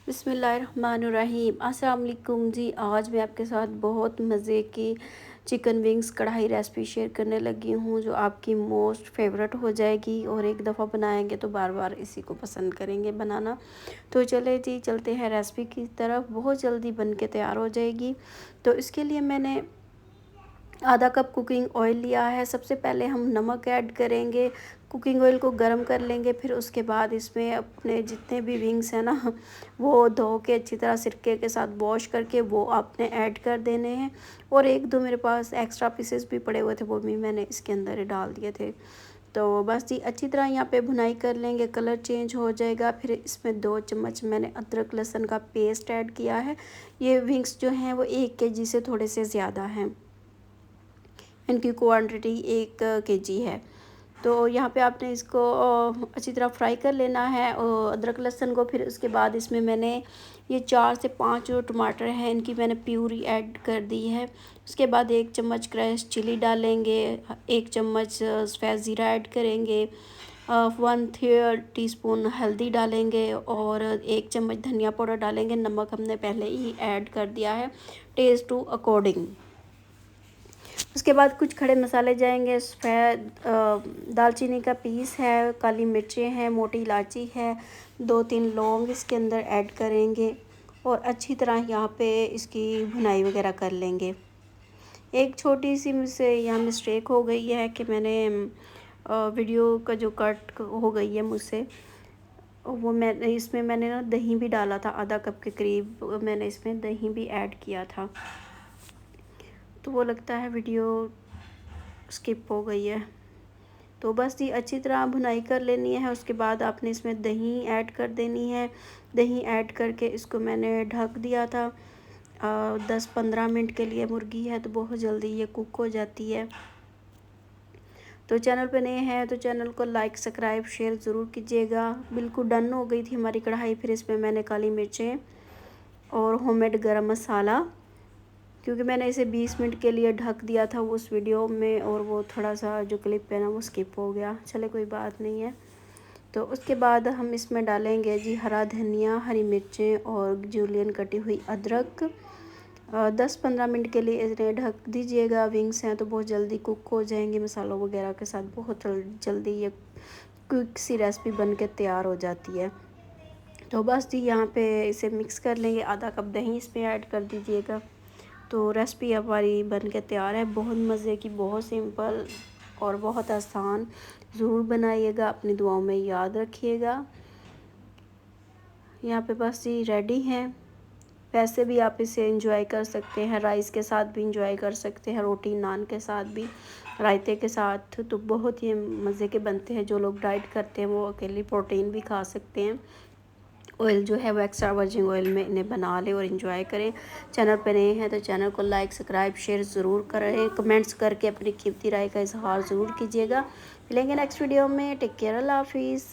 बिस्मिल्लाहिर्रहमानिर्रहीम। अस्सलाम वालेकुम जी। आज मैं आपके साथ बहुत मज़े की चिकन विंग्स कढ़ाई रेसिपी शेयर करने लगी हूँ जो आपकी मोस्ट फेवरेट हो जाएगी और एक दफ़ा बनाएंगे तो बार बार इसी को पसंद करेंगे बनाना। तो चले जी चलते हैं रेसिपी की तरफ। बहुत जल्दी बन के तैयार हो जाएगी। तो इसके लिए मैंने आधा कप कुकिंग ऑयल लिया है। सबसे पहले हम नमक ऐड करेंगे, कुकिंग ऑयल को गर्म कर लेंगे। फिर उसके बाद इसमें अपने जितने भी विंग्स हैं ना वो धो के अच्छी तरह सिरके के साथ वॉश करके वो आपने ऐड कर देने हैं। और एक दो मेरे पास एक्स्ट्रा पीसेस भी पड़े हुए थे, वो भी मैंने इसके अंदर डाल दिए थे। तो बस जी अच्छी तरह यहाँ पे भुनाई कर लेंगे, कलर चेंज हो जाएगा। फिर इसमें 2 चम्मच मैंने अदरक लहसुन का पेस्ट ऐड किया है। ये विंग्स जो हैं वो 1 केजी से थोड़े से ज़्यादा हैं, इनकी क्वांटिटी 1 केजी है। तो यहाँ पे आपने इसको अच्छी तरह फ्राई कर लेना है अदरक लहसुन को। फिर उसके बाद इसमें मैंने ये 4 से 5 जो टमाटर हैं इनकी मैंने प्यूरी ऐड कर दी है। उसके बाद 1 चम्मच क्रश चिली डालेंगे, 1 चम्मच सफ़ेद ज़ीरा ऐड करेंगे, 1/3 टीस्पून हल्दी डालेंगे और 1 चम्मच धनिया पाउडर डालेंगे। नमक हमने पहले ही ऐड कर दिया है टेस्ट टू अकॉर्डिंग। उसके बाद कुछ खड़े मसाले जाएंगे, सफ़ेद दालचीनी का पीस है, काली मिर्चें हैं, मोटी इलायची है, 2-3 लौंग इसके अंदर ऐड करेंगे और अच्छी तरह यहाँ पे इसकी भुनाई वगैरह कर लेंगे। एक छोटी सी मुझसे यहाँ मिस्टेक हो गई है कि मैंने वीडियो का जो कट हो गई है मुझसे, वो मैंने ना दही भी डाला था, आधा कप के करीब मैंने इसमें दही भी ऐड किया था। तो वो लगता है वीडियो स्किप हो गई है। तो बस ये अच्छी तरह भुनाई कर लेनी है। उसके बाद आपने इसमें दही ऐड कर देनी है। दही ऐड करके इसको मैंने ढक दिया था 10-15 मिनट के लिए। मुर्गी है तो बहुत जल्दी ये कुक हो जाती है। तो चैनल पे नए हैं तो चैनल को लाइक सब्सक्राइब शेयर ज़रूर कीजिएगा। बिल्कुल डन हो गई थी हमारी कढ़ाई। फिर इसमें मैंने काली मिर्चें और होममेड गरम मसाला, क्योंकि मैंने इसे 20 मिनट के लिए ढक दिया था उस वीडियो में और वो थोड़ा सा जो क्लिप है ना वो स्किप हो गया। चले कोई बात नहीं है। तो उसके बाद हम इसमें डालेंगे जी हरा धनिया, हरी मिर्चें और जूलियन कटी हुई अदरक। 10-15 मिनट के लिए इन्हें ढक दीजिएगा। विंग्स हैं तो बहुत जल्दी कुक हो जाएंगे मसालों वगैरह के साथ। बहुत जल्दी ये क्विक सी रेसिपी बन के तैयार हो जाती है। तो बस जी यहाँ पे इसे मिक्स कर लेंगे। आधा कप दही इसमें ऐड कर दीजिएगा। तो रेसिपी हमारी बन के तैयार है। बहुत मज़े की, बहुत सिंपल और बहुत आसान। ज़रूर बनाइएगा, अपनी दुआओं में याद रखिएगा। यहाँ पे बस ये रेडी हैं। वैसे भी आप इसे एंजॉय कर सकते हैं, राइस के साथ भी एंजॉय कर सकते हैं, रोटी नान के साथ भी, रायते के साथ। तो बहुत ही मज़े के बनते हैं। जो लोग डाइट करते हैं वो अकेले प्रोटीन भी खा सकते हैं। ऑयल जो है वो एक्स्ट्रा वर्जिन ऑयल में इन्हें बना लें और इन्जॉय करें। चैनल पर नए हैं तो चैनल को लाइक सब्सक्राइब शेयर ज़रूर करें। कमेंट्स करके अपनी कीमती राय का इजहार ज़रूर कीजिएगा। मिलेंगे नेक्स्ट वीडियो में। टेक केयर, अल्लाह हाफिज़।